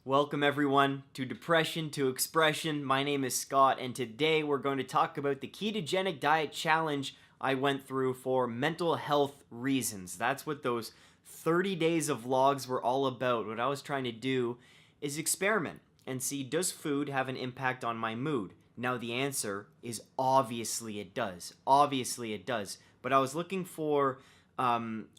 Welcome everyone to Depression to Expression. My name is Scott and today we're going to talk about the ketogenic diet challenge I went through for mental health reasons. That's what those 30 days of vlogs were all about. What I was trying to do is experiment and see, does food have an impact on my mood? Now the answer is obviously it does. Obviously it does. But I was looking for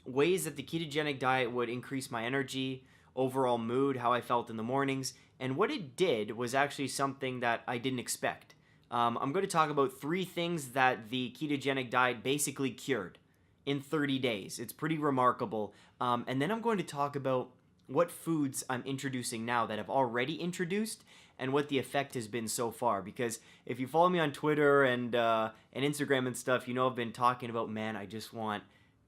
ways that the ketogenic diet would increase my energy, overall mood, how I felt in the mornings, and what it did was actually something that I didn't expect. I'm going to talk about 3 things that the ketogenic diet basically cured in 30 days. It's pretty remarkable. And then I'm going to talk about what foods I'm introducing now that I've already introduced and what the effect has been so far. Because if you follow me on Twitter and Instagram and stuff, you know I've been talking about, man, I just want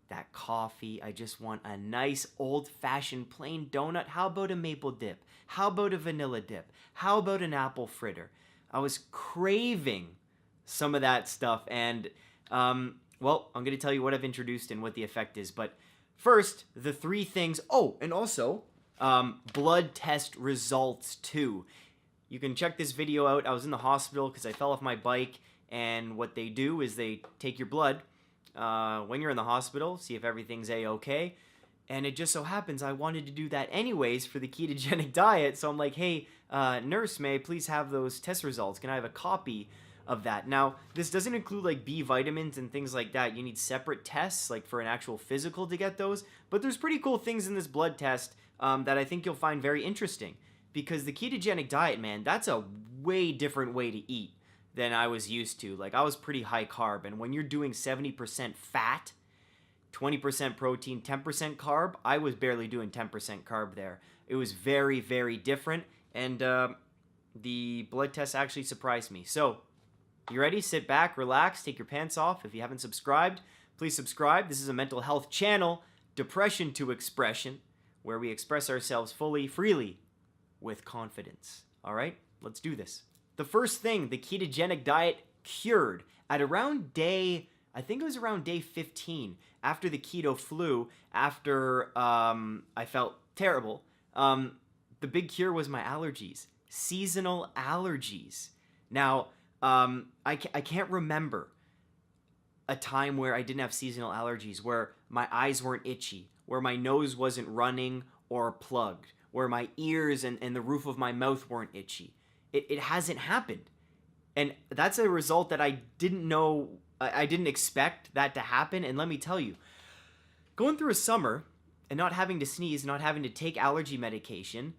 that coffee. I just want a nice old-fashioned plain donut. How about a maple dip? How about a vanilla dip? How about an apple fritter? I was craving some of that stuff, and well, I'm going to tell you what I've introduced and what the effect is. But first, the 3 things. Oh, and also blood test results too. You can check this video out. I was in the hospital because I fell off my bike, and what they do is they take your blood when you're in the hospital, see if everything's a-okay. And it just so happens I wanted to do that anyways for the ketogenic diet. So I'm like, hey, nurse, may I please have those test results? Can I have a copy of that? Now, this doesn't include like B vitamins and things like that. You need separate tests like for an actual physical to get those. But there's pretty cool things in this blood test that I think you'll find very interesting. Because the ketogenic diet, man, that's a way different way to eat than I was used to. Like, I was pretty high carb, and when you're doing 70% fat, 20% protein, 10% carb, I was barely doing 10% carb there. It was very, very different, and the blood test actually surprised me. So, you ready? Sit back, relax, take your pants off. If you haven't subscribed, please subscribe. This is a mental health channel, Depression to Expression, where we express ourselves fully, freely, with confidence. All right? Let's do this. The first thing the ketogenic diet cured at around day, I think it was around day 15, after the keto flu, after I felt terrible, the big cure was my allergies, seasonal allergies. Now, I can't remember a time where I didn't have seasonal allergies, where my eyes weren't itchy, where my nose wasn't running or plugged, where my ears and the roof of my mouth weren't itchy. It hasn't happened. And that's a result that I didn't know, I didn't expect that to happen. And let me tell you, going through a summer and not having to sneeze, not having to take allergy medication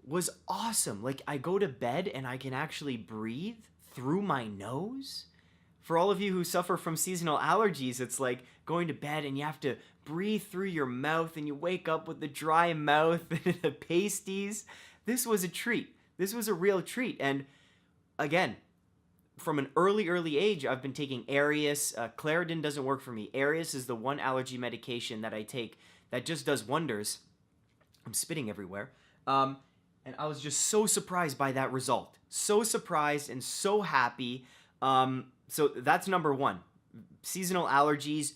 was awesome. Like, I go to bed and I can actually breathe through my nose. For all of you who suffer from seasonal allergies, it's like going to bed and you have to breathe through your mouth and you wake up with the dry mouth and the pasties. This was a treat. This was a real treat. And again, from an early age, I've been taking Arius. Claritin doesn't work for me. Arius is the one allergy medication that I take that just does wonders. I'm spitting everywhere. And I was just so surprised by that result. So surprised and so happy. So that's number 1. Seasonal allergies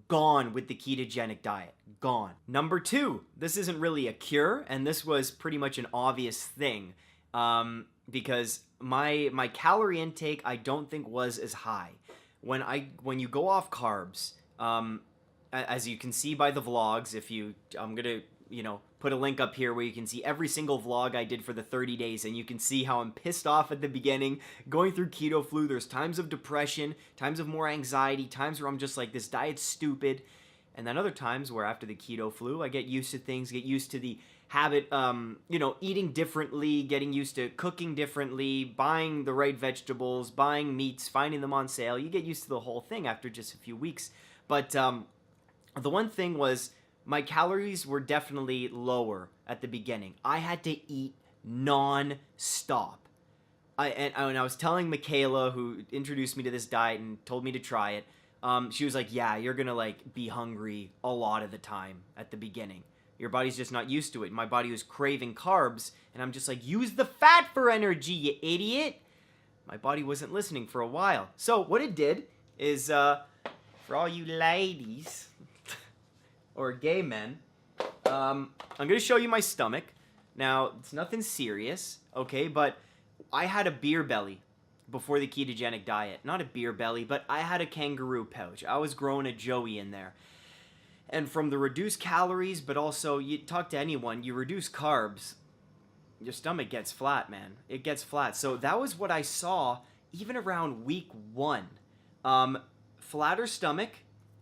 gone with the ketogenic diet. Gone. Number 2, this isn't really a cure, and this was pretty much an obvious thing. Because my calorie intake I don't think was as high. When you go off carbs, as you can see by the vlogs, I'm gonna put a link up here where you can see every single vlog I did for the 30 days, and you can see how I'm pissed off at the beginning, going through keto flu. There's times of depression, times of more anxiety, times where I'm just like, this diet's stupid, and then other times where after the keto flu, I get used to things, get used to the habit, eating differently, getting used to cooking differently, buying the right vegetables, buying meats, finding them on sale. You get used to the whole thing after just a few weeks. But the one thing was, my calories were definitely lower at the beginning. I had to eat non-stop. And I was telling Michaela, who introduced me to this diet and told me to try it, she was like, yeah, you're gonna like be hungry a lot of the time at the beginning. Your body's just not used to it. My body was craving carbs, and I'm just like, use the fat for energy, you idiot. My body wasn't listening for a while. So what it did is, for all you ladies, or gay men, I'm going to show you my stomach. Now, it's nothing serious, okay, but I had a beer belly before the ketogenic diet. Not a beer belly, but I had a kangaroo pouch. I was growing a joey in there. And from the reduced calories, but also you talk to anyone, you reduce carbs, your stomach gets flat, man. It gets flat. So that was what I saw even around week 1. Flatter stomach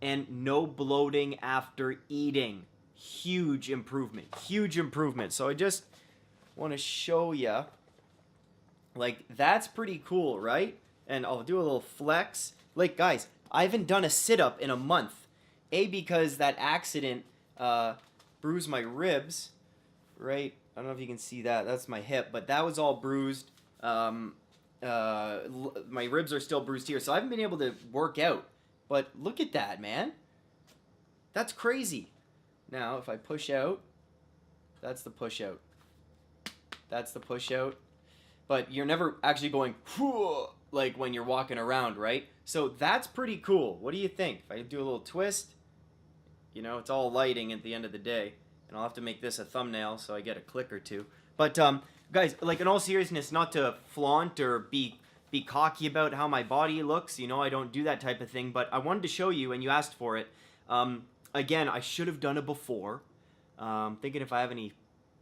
and no bloating after eating. Huge improvement. Huge improvement. So I just want to show you. Like, that's pretty cool, right? And I'll do a little flex. Like, guys, I haven't done a sit-up in a month. Because that accident bruised my ribs, right? I don't know if you can see that. That's my hip, but that was all bruised. My ribs are still bruised here, so I haven't been able to work out. But look at that, man. That's crazy. Now, if I push out, that's the push out. That's the push out. But you're never actually going, like when you're walking around, right? So that's pretty cool. What do you think? If I do a little twist, you know, it's all lighting at the end of the day. And I'll have to make this a thumbnail so I get a click or two. But, guys, like in all seriousness, not to flaunt or be cocky about how my body looks. You know, I don't do that type of thing. But I wanted to show you, and you asked for it. Again, I should have done a before. Thinking if I have any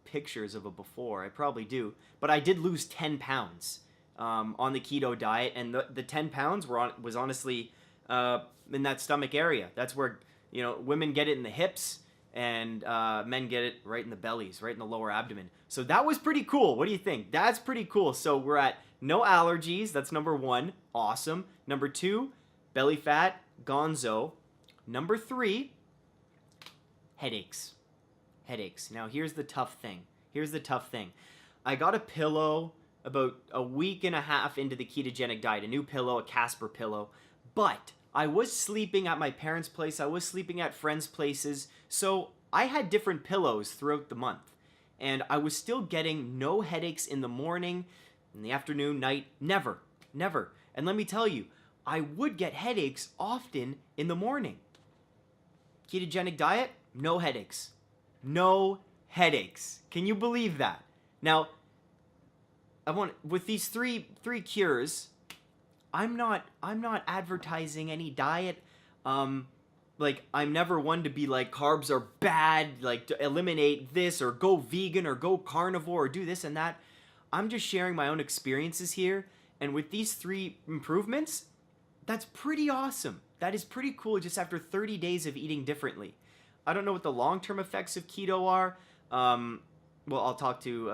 pictures of a before. I probably do. But I did lose 10 pounds on the keto diet. And the 10 pounds was honestly in that stomach area. That's where, you know, women get it in the hips. And men get it right in the bellies, right in the lower abdomen. So that was pretty cool. What do you think? That's pretty cool. So we're at no allergies. That's number 1. Awesome. Number 2, belly fat, gonzo. Number 3, headaches. Headaches. Now here's the tough thing. I got a pillow about a week and a half into the ketogenic diet. A new pillow, a Casper pillow. But I was sleeping at my parents' place. I was sleeping at friends' places. So I had different pillows throughout the month. And I was still getting no headaches in the morning, in the afternoon, night. Never. And let me tell you, I would get headaches often in the morning. Ketogenic diet, no headaches. No headaches. Can you believe that? Now, with these three cures, I'm not advertising any diet. Like, I'm never one to be like, carbs are bad, like to eliminate this or go vegan or go carnivore or do this and that. I'm just sharing my own experiences here. And with these 3 improvements, that's pretty awesome. That is pretty cool just after 30 days of eating differently. I don't know what the long-term effects of keto are. Well, I'll talk to you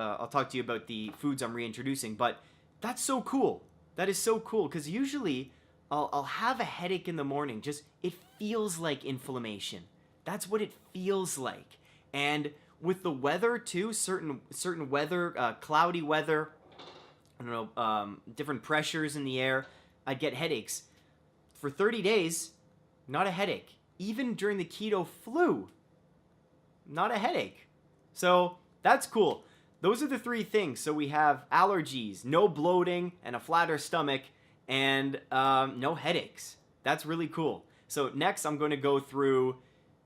about the foods I'm reintroducing, but that's so cool. That is so cool, because usually I'll have a headache in the morning. Just, it feels like inflammation. That's what it feels like. And with the weather too, certain weather, cloudy weather, I don't know, different pressures in the air, I'd get headaches. For 30 days, not a headache. Even during the keto flu, not a headache. So that's cool. Those are the 3 things. So we have allergies, no bloating, and a flatter stomach, and no headaches. That's really cool. So next, I'm going to go through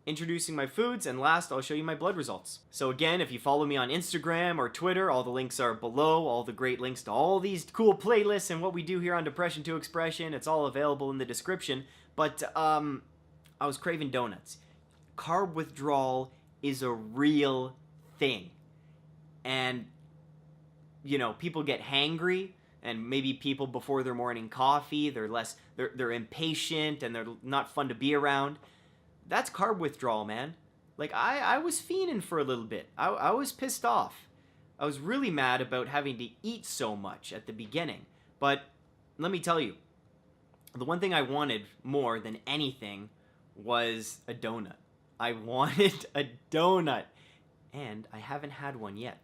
introducing my foods, and last, I'll show you my blood results. So again, if you follow me on Instagram or Twitter, all the links are below, all the great links to all these cool playlists and what we do here on Depression to Expression. It's all available in the description. But I was craving donuts. Carb withdrawal is a real thing. And, you know, people get hangry, and maybe people before their morning coffee, they're impatient and they're not fun to be around. That's carb withdrawal, man. Like, I was fiending for a little bit. I was pissed off. I was really mad about having to eat so much at the beginning. But let me tell you, the one thing I wanted more than anything was a donut. I wanted a donut, and I haven't had one yet.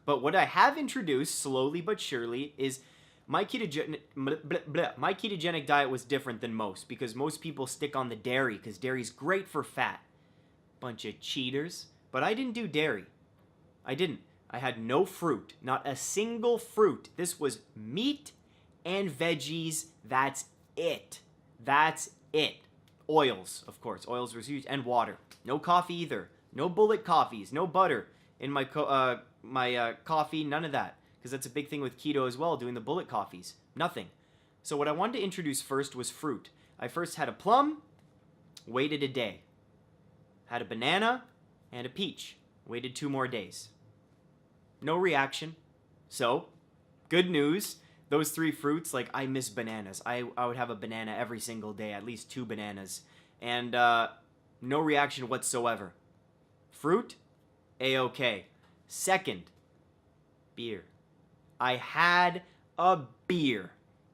But what I have introduced slowly but surely is my ketogenic diet was different than most, because most people stick on the dairy because dairy's great for fat. Bunch of cheaters. But I didn't do dairy. I didn't. I had no fruit. Not a single fruit. This was meat and veggies. That's it. That's it. Oils, of course. Oils were huge. And water. No coffee either. No bullet coffees. No butter in my my coffee, none of that. Because that's a big thing with keto as well, doing the bullet coffees. Nothing. So what I wanted to introduce first was fruit. I first had a plum, waited a day. Had a banana and a peach, waited 2 more days. No reaction. So, good news. Those 3 fruits, like, I miss bananas. I would have a banana every single day, at least 2 bananas. And no reaction whatsoever. Fruit, A-okay. Second, beer. I had a beer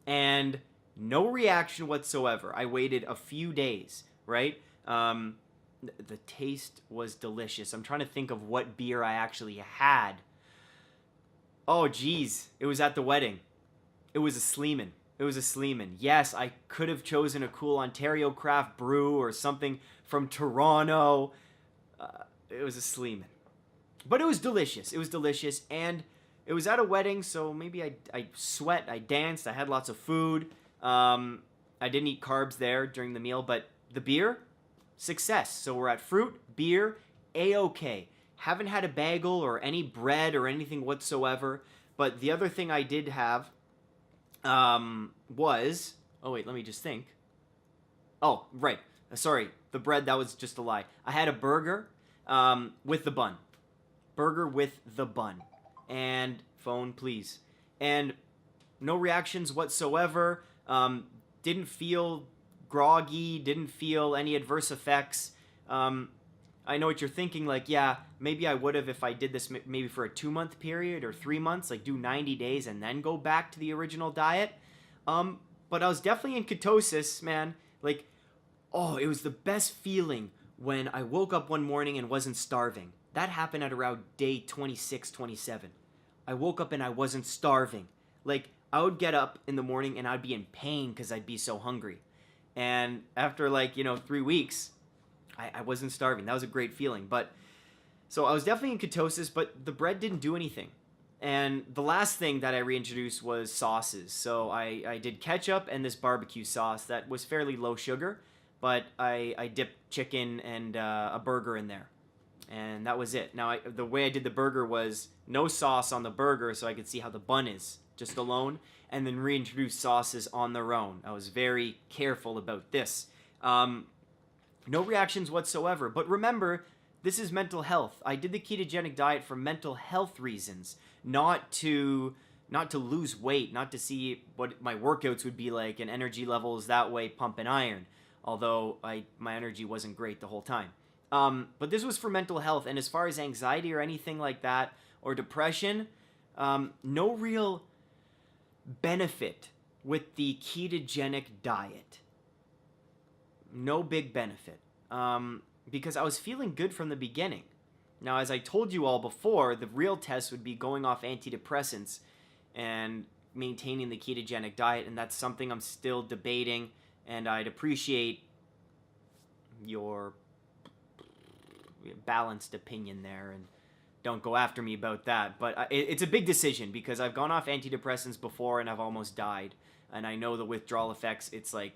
and no reaction whatsoever. I waited a few days, right? The taste was delicious. I'm trying to think of what beer I actually had. Oh, geez. It was at the wedding. It was a Sleeman. It was a Sleeman. Yes, I could have chosen a cool Ontario craft brew or something from Toronto. It was a Sleeman. But it was delicious. It was delicious. And it was at a wedding, so maybe I sweat, I danced, I had lots of food. I didn't eat carbs there during the meal, but the beer, success. So we're at fruit, beer, A-okay. Haven't had a bagel or any bread or anything whatsoever. But the other thing I did have was... Oh, wait, let me just think. Oh, right. Sorry, the bread, that was just a lie. I had a burger with the bun. Burger with the bun. And phone, please. And no reactions whatsoever. Didn't feel groggy. Didn't feel any adverse effects. I know what you're thinking, like, yeah, maybe I would have if I did this maybe for a 2-month period or 3 months, like do 90 days and then go back to the original diet. But I was definitely in ketosis, man. Like, oh, it was the best feeling when I woke up one morning and wasn't starving. That happened at around day 26, 27. I woke up and I wasn't starving. Like, I would get up in the morning and I'd be in pain because I'd be so hungry. And after 3 weeks, I wasn't starving. That was a great feeling. But so I was definitely in ketosis, but the bread didn't do anything. And the last thing that I reintroduced was sauces. So I did ketchup and this barbecue sauce that was fairly low sugar, but I dipped chicken and a burger in there. And that was it. Now, the way I did the burger was no sauce on the burger so I could see how the bun is, just alone, and then reintroduce sauces on their own. I was very careful about this. No reactions whatsoever. But remember, this is mental health. I did the ketogenic diet for mental health reasons, not to lose weight, not to see what my workouts would be like and energy levels that way, pumping iron. Although my energy wasn't great the whole time. But this was for mental health, and as far as anxiety or anything like that, or depression, no real benefit with the ketogenic diet. No big benefit. Because I was feeling good from the beginning. Now, as I told you all before, the real test would be going off antidepressants and maintaining the ketogenic diet, and that's something I'm still debating, and I'd appreciate your balanced opinion there, and don't go after me about that. But it's a big decision because I've gone off antidepressants before and I've almost died, and I know the withdrawal effects. It's like,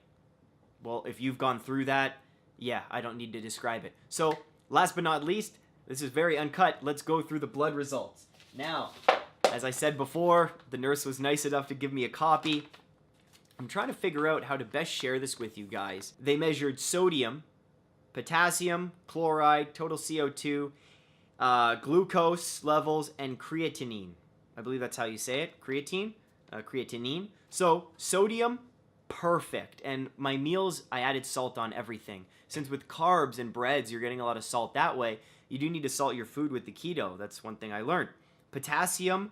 well, if you've gone through that, yeah, I don't need to describe it. So last but not least, this is very uncut. Let's go through the blood results. Now, as I said before, the nurse was nice enough to give me a copy. I'm trying to figure out how to best share this with you guys. They measured sodium, potassium, chloride, total CO2, glucose levels, and creatinine. I believe that's how you say it. Creatinine. So sodium, perfect. And my meals, I added salt on everything. Since with carbs and breads, you're getting a lot of salt that way, you do need to salt your food with the keto. That's one thing I learned. Potassium,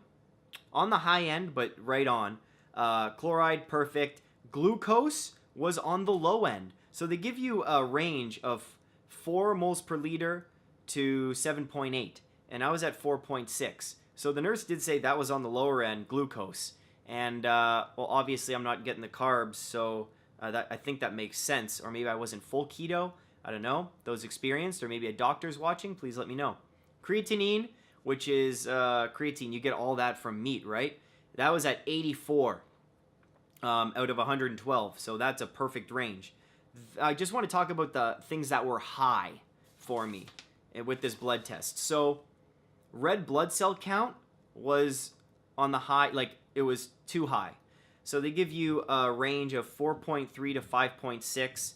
on the high end, but right on. Chloride, perfect. Glucose was on the low end. So they give you a range of 4 moles per liter to 7.8. And I was at 4.6. So the nurse did say that was on the lower end, glucose. And, well, obviously I'm not getting the carbs, so I think that makes sense. Or maybe I wasn't full keto. I don't know. Those experienced, or maybe a doctor's watching, please let me know. Creatinine, which is creatine. You get all that from meat, right? That was at 84 out of 112. So that's a perfect range. I just want to talk about the things that were high for me with this blood test. So red blood cell count was on the high, like it was too high. So they give you a range of 4.3 to 5.6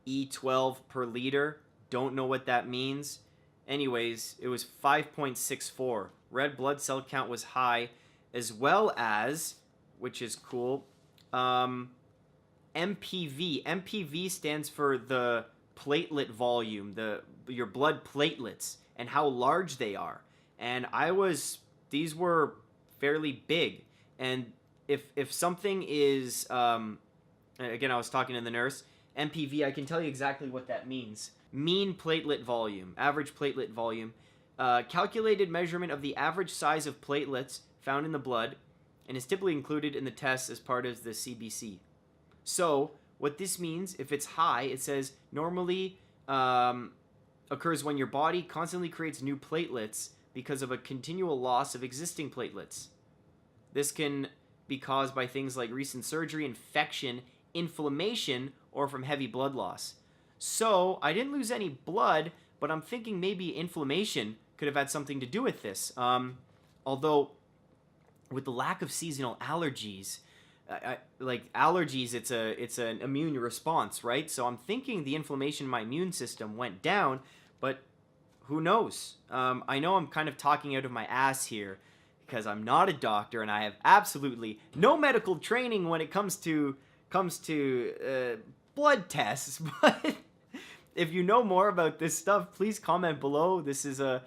E12 per liter. Don't know what that means. Anyways, it was 5.64. Red blood cell count was high, as well as, which is cool, MPV. MPV stands for the platelet volume, your blood platelets, and how large they are. And these were fairly big. And if something is, again, I was talking to the nurse, MPV, I can tell you exactly what that means. Mean platelet volume, average platelet volume, calculated measurement of the average size of platelets found in the blood, and is typically included in the tests as part of the CBC. So what this means, if it's high, it says normally occurs when your body constantly creates new platelets because of a continual loss of existing platelets. This can be caused by things like recent surgery, infection, inflammation, or from heavy blood loss. So I didn't lose any blood, but I'm thinking maybe inflammation could have had something to do with this. Although with the lack of seasonal allergies, like allergies, it's an immune response, right? So I'm thinking the inflammation in my immune system went down, but who knows? I know I'm kind of talking out of my ass here because I'm not a doctor and I have absolutely no medical training when it comes to blood tests. But if you know more about this stuff, please comment below. This is a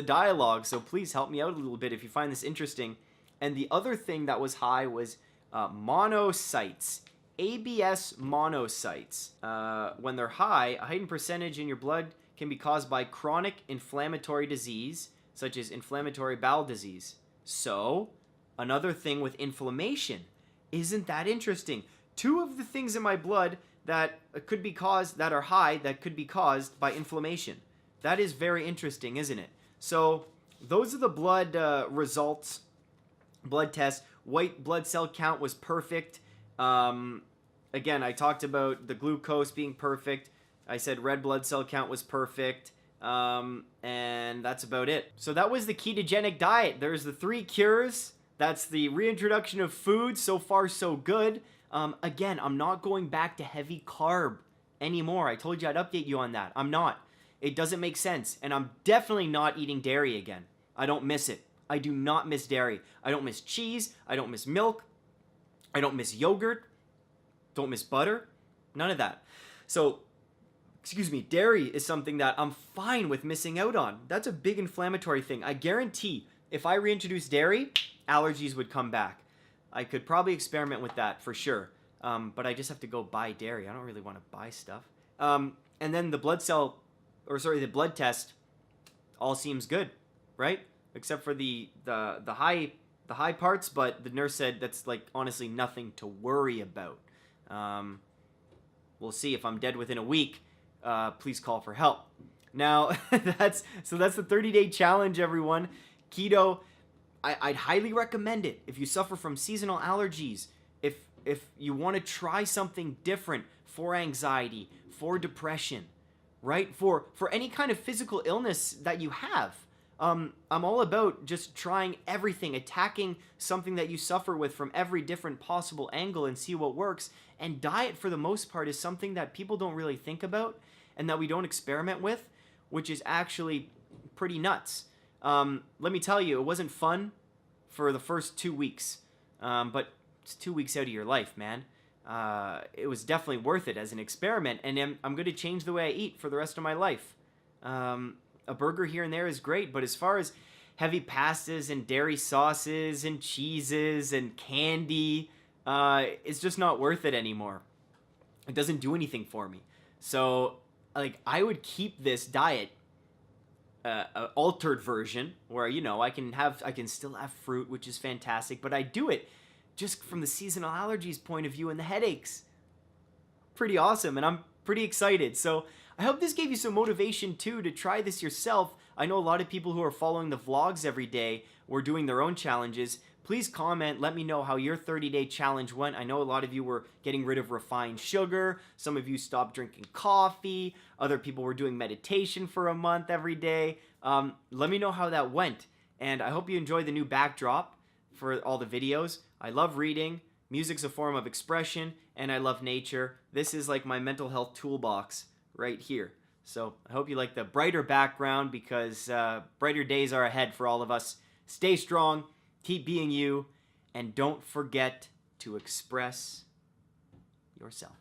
dialogue, so please help me out a little bit if you find this interesting. And the other thing that was high was monocytes, ABS monocytes. When they're high, a heightened percentage in your blood can be caused by chronic inflammatory disease, such as inflammatory bowel disease. So, another thing with inflammation. Isn't that interesting? Two of the things in my blood that could be caused, that are high, that could be caused by inflammation. That is very interesting, isn't it? So, those are the blood results, blood tests. White blood cell count was perfect. Again, I talked about the glucose being perfect. I said red blood cell count was perfect. And that's about it. So that was the ketogenic diet. There's the 3 cures. That's the reintroduction of food. So far, so good. Again, I'm not going back to heavy carb anymore. I told you I'd update you on that. I'm not. It doesn't make sense. And I'm definitely not eating dairy again. I don't miss it. I do not miss dairy. I don't miss cheese. I don't miss milk. I don't miss yogurt. Don't miss butter. None of that. So, excuse me, dairy is something that I'm fine with missing out on. That's a big inflammatory thing. I guarantee if I reintroduce dairy, allergies would come back. I could probably experiment with that for sure. But I just have to go buy dairy. I don't really want to buy stuff. And then the blood test all seems good, right? Except for the high parts, but the nurse said that's like honestly nothing to worry about. We'll see. If I'm dead within a week, please call for help. Now that's the 30-day challenge, everyone. Keto, I'd highly recommend it if you suffer from seasonal allergies. If you want to try something different for anxiety, for depression, right? For any kind of physical illness that you have. I'm all about just trying everything, attacking something that you suffer with from every different possible angle and see what works. And diet, for the most part, is something that people don't really think about and that we don't experiment with, which is actually pretty nuts. Let me tell you, it wasn't fun for the first 2 weeks, but it's 2 weeks out of your life, man. It was definitely worth it as an experiment, and I'm going to change the way I eat for the rest of my life. A burger here and there is great, but as far as heavy pastas and dairy sauces and cheeses and candy, it's just not worth it anymore. It doesn't do anything for me. So, like, I would keep this diet, altered version, where, you know, I can still have fruit, which is fantastic, but I do it just from the seasonal allergies point of view and the headaches. Pretty awesome, and I'm pretty excited. So I hope this gave you some motivation too to try this yourself. I know a lot of people who are following the vlogs every day were doing their own challenges. please comment. Let me know how your 30-day challenge went. I know a lot of you were getting rid of refined sugar. Some of you stopped drinking coffee. Other people were doing meditation for a month every day. Let me know how that went. And I hope you enjoy the new backdrop for all the videos. I love reading. Music's a form of expression, and I love nature. This is like my mental health toolbox right here. So I hope you like the brighter background, because brighter days are ahead for all of us. Stay strong, keep being you, and don't forget to express yourself.